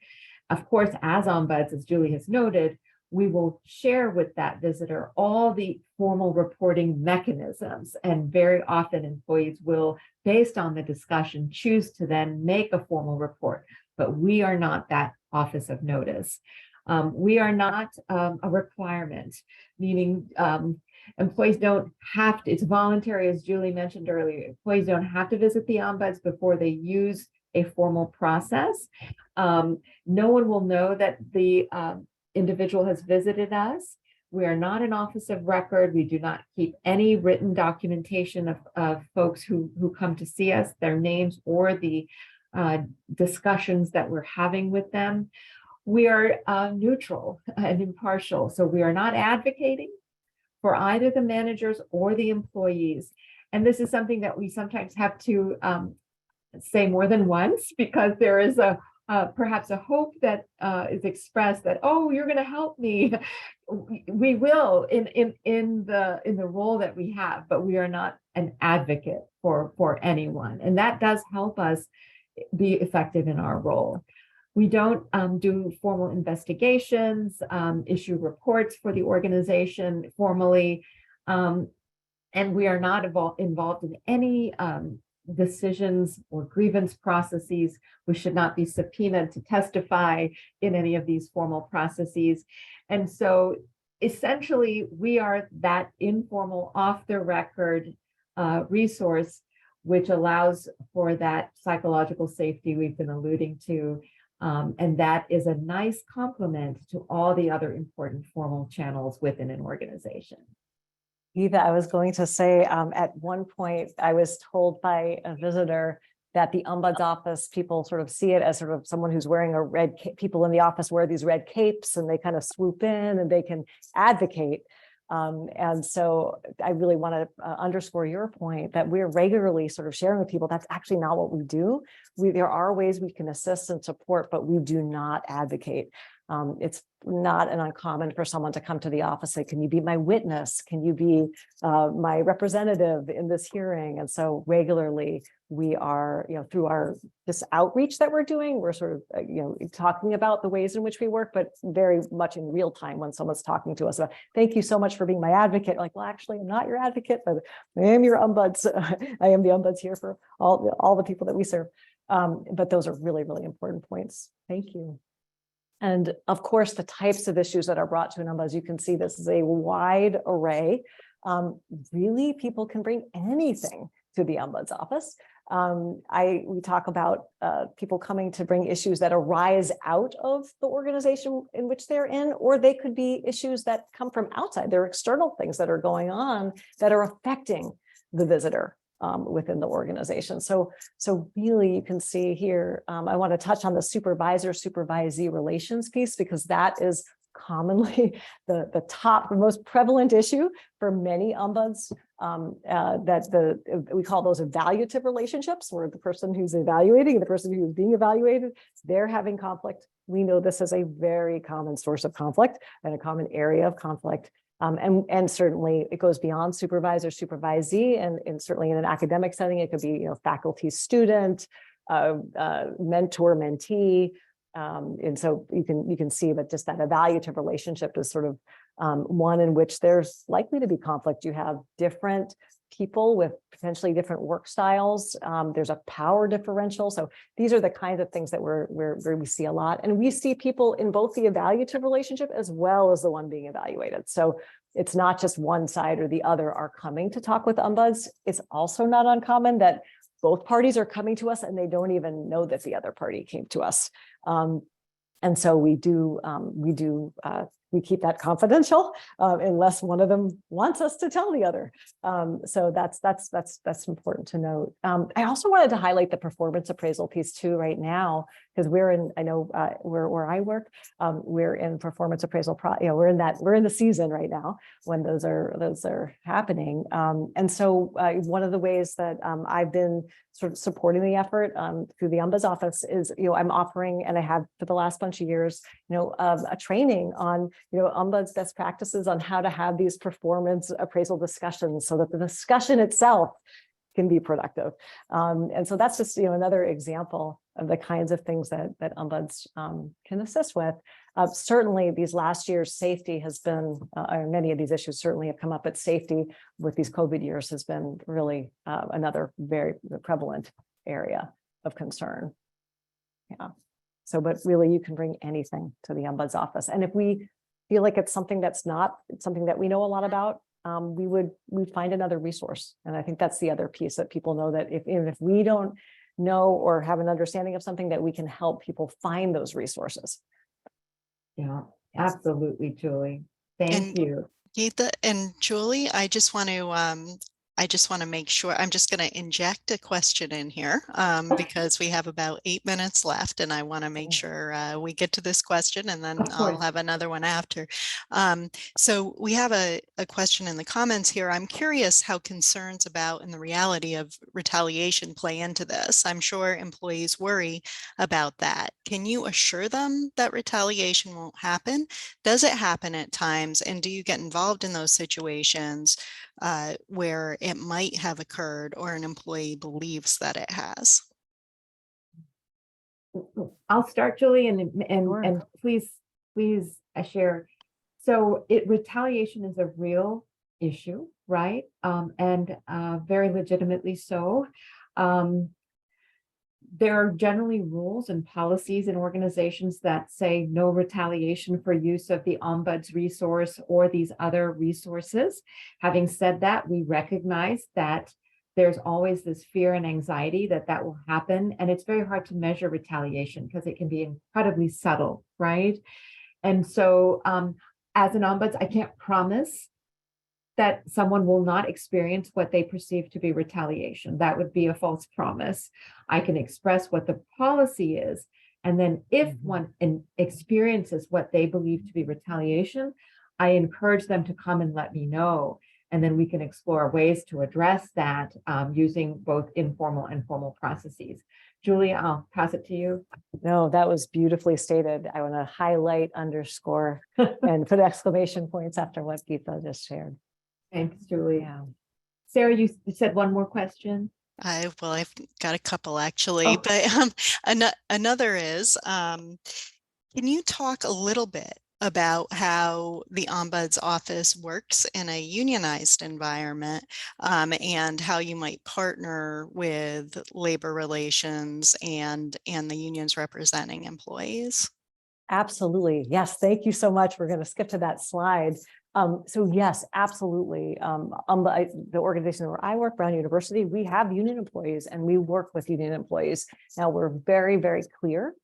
Of course, as ombuds, as Julie has noted, we will share with that visitor all the formal reporting mechanisms. And very often employees will, based on the discussion, choose to then make a formal report. But we are not that office of notice. We are not a requirement, meaning employees don't have to, it's voluntary, as Julie mentioned earlier. Employees don't have to visit the ombuds before they use a formal process. No one will know that the individual has visited us. We are not an office of record. We do not keep any written documentation of folks who come to see us, their names or the discussions that we're having with them. We are neutral and impartial. So we are not advocating for either the managers or the employees. And this is something that we sometimes have to say more than once, because there is perhaps a hope that is expressed that, oh, you're going to help me. We will in the role that we have, but we are not an advocate for anyone. And that does help us be effective in our role. We don't do formal investigations, issue reports for the organization formally, and we are not involved in any decisions or grievance processes. We should not be subpoenaed to testify in any of these formal processes. And so essentially, we are that informal, off the record resource, which allows for that psychological safety we've been alluding to. And that is a nice complement to all the other important formal channels within an organization. Geetha, I was going to say, at one point, I was told by a visitor that the Ombuds office, people sort of see it as sort of someone who's wearing a red cape. People in the office wear these red capes and they kind of swoop in and they can advocate. And so I really want to underscore your point that we're regularly sort of sharing with people that's actually not what we do. There are ways we can assist and support, but we do not advocate. It's not an uncommon for someone to come to the office and say, can you be my witness? Can you be my representative in this hearing? And so regularly we are, through this outreach that we're doing, we're sort of, talking about the ways in which we work, but very much in real time when someone's talking to us about, thank you so much for being my advocate. Like, well, actually, I'm not your advocate, but I am your ombuds. I am the ombuds here for all the people that we serve. But those are really, really important points. Thank you. And of course, the types of issues that are brought to an ombuds, you can see this is a wide array. Really, people can bring anything to the ombuds office. We talk about people coming to bring issues that arise out of the organization in which they're in, or they could be issues that come from outside. There are external things that are going on that are affecting the visitor within the organization. So really you can see here, I want to touch on the supervisor-supervisee relations piece, because that is commonly the most prevalent issue for many ombuds, we call those evaluative relationships, where the person who's evaluating and the person who's being evaluated, they're having conflict. We know this is a very common source of conflict and a common area of conflict. And certainly it goes beyond supervisor, supervisee, and certainly in an academic setting, it could be faculty, student, mentor, mentee. And so you can see that just that evaluative relationship is sort of one in which there's likely to be conflict. You have different people with potentially different work styles. There's a power differential. So these are the kinds of things that we see a lot. And we see people in both the evaluative relationship as well as the one being evaluated. So it's not just one side or the other are coming to talk with ombuds. It's also not uncommon that both parties are coming to us and they don't even know that the other party came to us. And so we keep that confidential unless one of them wants us to tell the other. So that's important to note. I also wanted to highlight the performance appraisal piece too right now, because we're in, I know where I work, we're in performance appraisal, we're in the season right now when those are happening. And so one of the ways that I've been sort of supporting the effort through the Ombuds office is, I'm offering, and I have for the last bunch of years, a training on, Ombuds best practices on how to have these performance appraisal discussions so that the discussion itself can be productive. And so that's just, another example of the kinds of things that Ombuds can assist with. Certainly these last years, safety has been, many of these issues certainly have come up, but safety with these COVID years has been really another very prevalent area of concern. Yeah. So, but really you can bring anything to the Ombuds office. And if we feel like it's something that's not something that we know a lot about, we'd find another resource. And I think that's the other piece, that people know that if we don't know or have an understanding of something, that we can help people find those resources. Yeah, absolutely, Julie. Thank you. Geetha and Julie, I just want to make sure, I'm just going to inject a question in here because we have about 8 minutes left, and I want to make sure we get to this question, and then I'll have another one after. So we have a question in the comments here. I'm curious how concerns about and the reality of retaliation play into this. I'm sure employees worry about that. Can you assure them that retaliation won't happen? Does it happen at times? And do you get involved in those situations where it might have occurred or an employee believes that it has? I'll start, Julie, and please share. So retaliation is a real issue, right? And very legitimately so. There are generally rules and policies in organizations that say no retaliation for use of the Ombuds resource or these other resources. Having said that, we recognize that there's always this fear and anxiety that will happen. And it's very hard to measure retaliation because it can be incredibly subtle, right? And so as an Ombuds, I can't promise that someone will not experience what they perceive to be retaliation. That would be a false promise. I can express what the policy is. And then if one experiences what they believe to be retaliation, I encourage them to come and let me know. And then we can explore ways to address that using both informal and formal processes. Julie, I'll pass it to you. No, that was beautifully stated. I want to highlight, underscore, and put exclamation points after what Geetha just shared. Thanks, Julie. Yeah. Sarah, you said one more question. I've got a couple actually, but another is, can you talk a little bit about how the Ombuds office works in a unionized environment and how you might partner with labor relations and the unions representing employees? Absolutely. Yes. Thank you so much. We're going to skip to that slide. So yes, absolutely. The organization where I work, Brown University, we have union employees and we work with union employees. Now we're very, very clear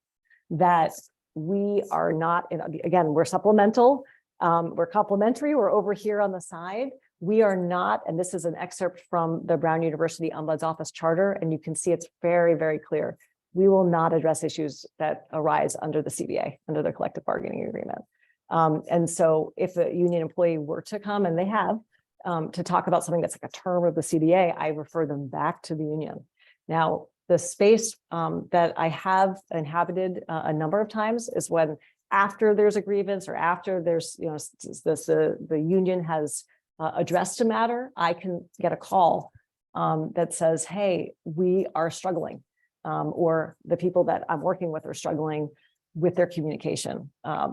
that we are not, again, we're supplemental, we're complementary, we're over here on the side. We are not, and this is an excerpt from the Brown University Ombuds Office Charter, and you can see it's very, very clear. We will not address issues that arise under the CBA, under the collective bargaining agreement. And so if a union employee were to come, and they have, to talk about something that's like a term of the CBA, I refer them back to the union. Now, the space that I have inhabited a number of times is when after there's a grievance or after there's, the union has addressed a matter, I can get a call that says, hey, we are struggling, or the people that I'm working with are struggling with their communication.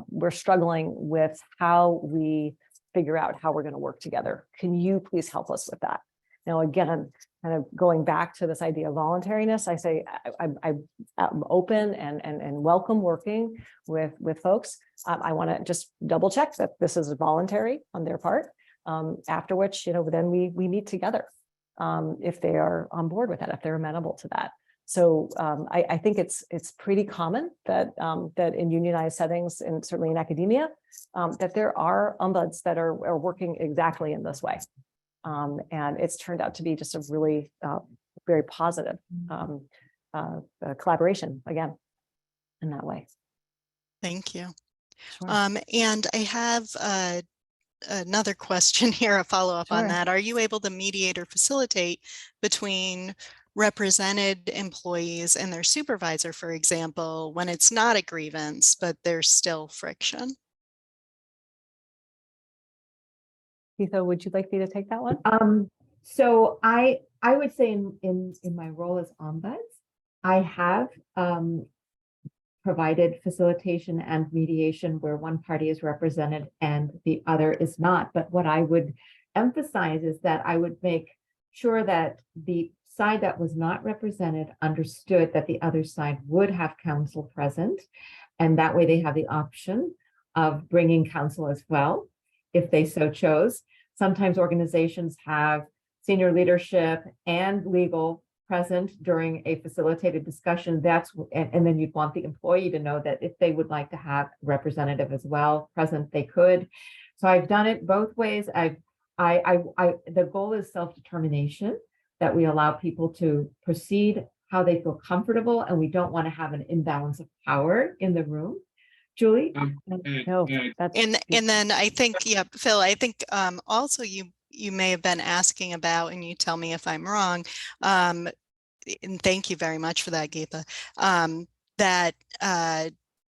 We're struggling with how we figure out how we're going to work together. Can you please help us with that? Now, again, kind of going back to this idea of voluntariness, I say I'm open and welcome working with folks. I want to just double check that this is voluntary on their part. After which, then we meet together if they are on board with that, if they're amenable to that. So I think it's pretty common that that in unionized settings, and certainly in academia, that there are ombuds that are working exactly in this way. And it's turned out to be just a really very positive collaboration, again, in that way. Thank you. Sure. And I have another question here, a follow-up on Sure. that. Are you able to mediate or facilitate between represented employees and their supervisor, for example, when it's not a grievance, but there's still friction? Geetha, would you like me to take that one? So I would say in my role as ombuds, I have provided facilitation and mediation where one party is represented and the other is not. But what I would emphasize is that I would make sure that the side that was not represented understood that the other side would have counsel present. And that way they have the option of bringing counsel as well, if they so chose. Sometimes organizations have senior leadership and legal present during a facilitated discussion. And then you'd want the employee to know that if they would like to have representative as well present, they could. So I've done it both ways. The goal is self-determination, that we allow people to proceed how they feel comfortable, and we don't want to have an imbalance of power in the room. Julie? No, that's And then I think, yeah, Phil, I think also you may have been asking about, and you tell me if I'm wrong, and thank you very much for that, Geetha, that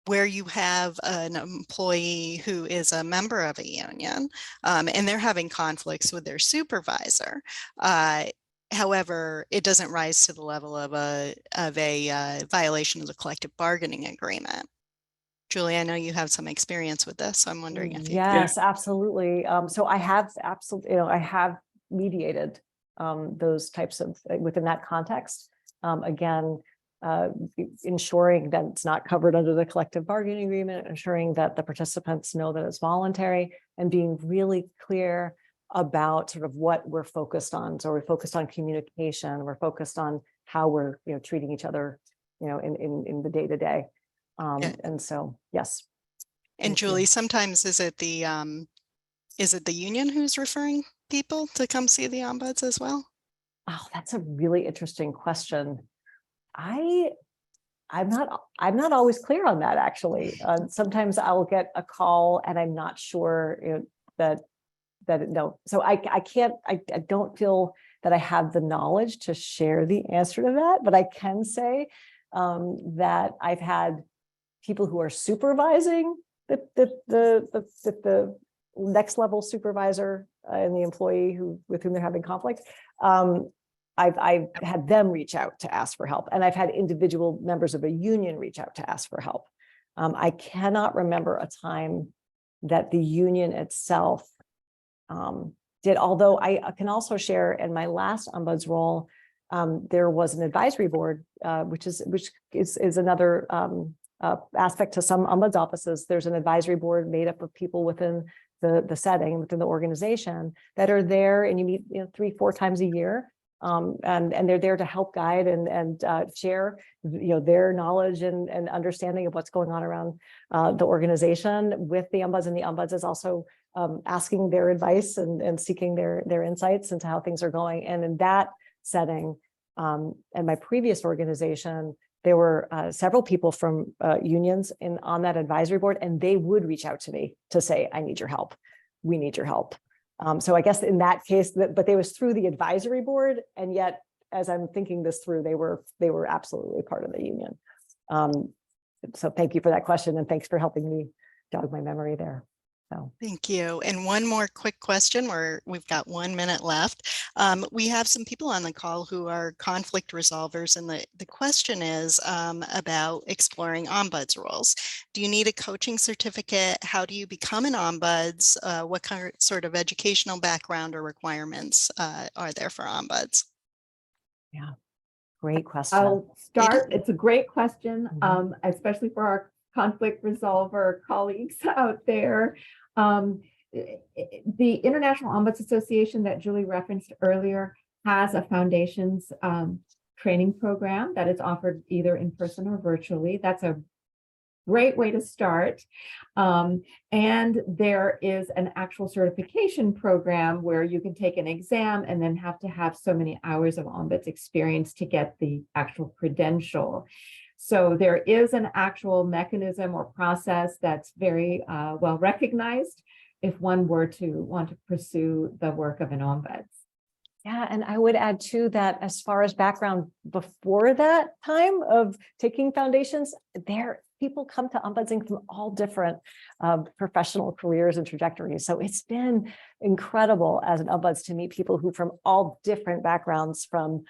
where you have an employee who is a member of a union and they're having conflicts with their supervisor. However, it doesn't rise to the level of a violation of the collective bargaining agreement. Julie, I know you have some experience with this, so I'm wondering if you Yes, absolutely. So I have I have mediated those types of within that context. Again, ensuring that it's not covered under the collective bargaining agreement, ensuring that the participants know that it's voluntary, and being really clear about sort of what we're focused on. So we're focused on communication, we're focused on how we're treating each other, in the day-to-day. And so, yes. And Julie, sometimes is it the union who's referring people to come see the ombuds as well? Oh, that's a really interesting question. I'm not always clear on that, actually. Sometimes I'll get a call and I'm not sure that no. So I don't feel that I have the knowledge to share the answer to that, but I can say that I've had people who are supervising the next level supervisor and the employee with whom they're having conflict. I've had them reach out to ask for help, and I've had individual members of a union reach out to ask for help. I cannot remember a time that the union itself did, although I can also share in my last ombuds role, there was an advisory board, which is another aspect to some ombuds offices. There's an advisory board made up of people within the setting, within the organization, that are there, and you meet 3-4 times a year. And they're there to help guide and share their knowledge and understanding of what's going on around the organization with the ombuds, and the ombuds is also asking their advice and seeking their insights into how things are going. And in that setting, and my previous organization, there were several people from unions on that advisory board, and they would reach out to me to say, I need your help. We need your help. So I guess in that case, but they was through the advisory board, and yet as I'm thinking this through, they were absolutely part of the union. So thank you for that question, and thanks for helping me jog my memory there. So Thank you. And one more quick question, we've got 1 minute left. We have some people on the call who are conflict resolvers, and the question is about exploring ombuds roles. Do you need a coaching certificate? How do you become an ombuds? What sort of educational background or requirements are there for ombuds? yeah, great question. I'll start. It's a great question, especially for our conflict resolver colleagues out there. The International Ombuds Association that Julie referenced earlier has a foundations training program that is offered either in person or virtually. That's a great way to start. And there is an actual certification program where you can take an exam and then have to have so many hours of ombuds experience to get the actual credential. So there is an actual mechanism or process that's very well recognized if one were to want to pursue the work of an ombuds. Yeah, and I would add too that as far as background before that time of taking foundations, people come to ombudsing from all different professional careers and trajectories. So it's been incredible as an ombuds to meet people who from all different backgrounds, from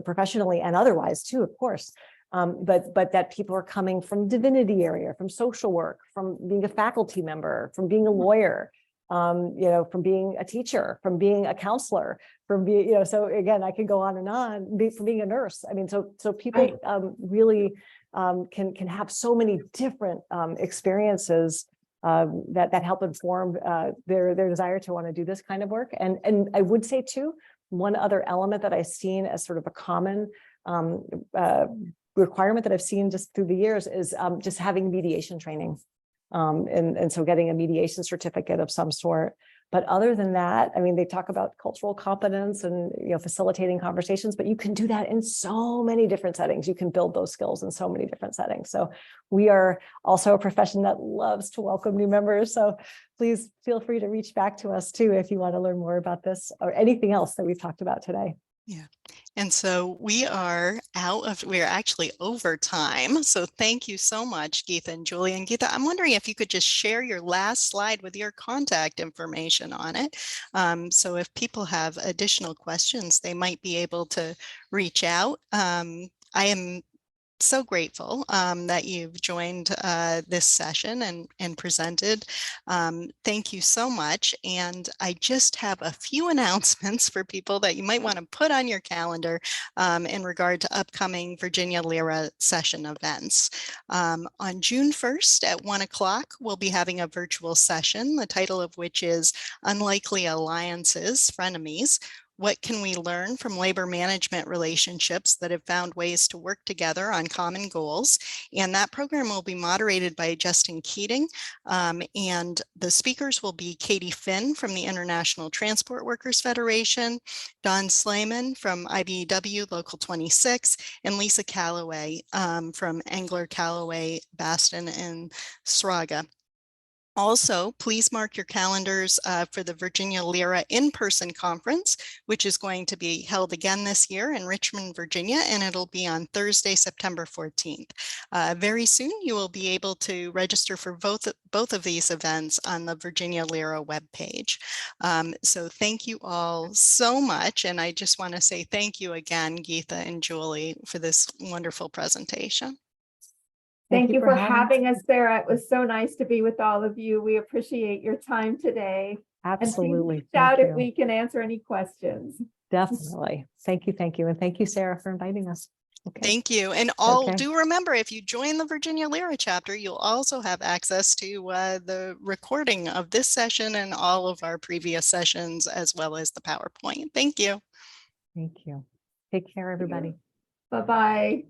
professionally and otherwise too, of course. But that people are coming from divinity area, from social work, from being a faculty member, from being a lawyer, from being a teacher, from being a counselor, from being, so again, I could go on and on, from being a nurse. I mean, so people really can have so many different experiences that help inform their desire to want to do this kind of work. And I would say too, one other element that I've seen as sort of a common requirement that I've seen just through the years is just having mediation training. And so getting a mediation certificate of some sort. But other than that, I mean, they talk about cultural competence and facilitating conversations, but you can do that in so many different settings. You can build those skills in so many different settings. So we are also a profession that loves to welcome new members. So please feel free to reach back to us too if you want to learn more about this or anything else that we've talked about today. Yeah. And so we are actually over time. So thank you so much, Geetha and Julie. And Geetha, I'm wondering if you could just share your last slide with your contact information on it. So if people have additional questions, they might be able to reach out. I am so grateful that you've joined this session and presented. Thank you so much. And I just have a few announcements for people that you might want to put on your calendar in regard to upcoming Virginia LERA session events. On June 1st at 1 o'clock, we'll be having a virtual session, the title of which is Unlikely Alliances, Frenemies. What can we learn from labor management relationships that have found ways to work together on common goals? And that program will be moderated by Justin Keating. And the speakers will be Katie Finn from the International Transport Workers Federation, Don Slayman from IBEW Local 26, and Lisa Calloway from Engler, Calloway, Baston, and Sraga. Also, please mark your calendars for the Virginia LERA in-person conference, which is going to be held again this year in Richmond, Virginia, and it'll be on Thursday, September 14th. Very soon, you will be able to register for both of these events on the Virginia LERA webpage. So thank you all so much, and I just want to say thank you again, Geetha and Julie, for this wonderful presentation. Thank you for having us, Sarah. It was so nice to be with all of you. We appreciate your time today. Absolutely. And shout if we can answer any questions. Definitely. Thank you. Thank you. And thank you, Sarah, for inviting us. Okay. Thank you. And do remember, if you join the Virginia LERA chapter, you'll also have access to the recording of this session and all of our previous sessions, as well as the PowerPoint. Thank you. Thank you. Take care, everybody. Bye-bye.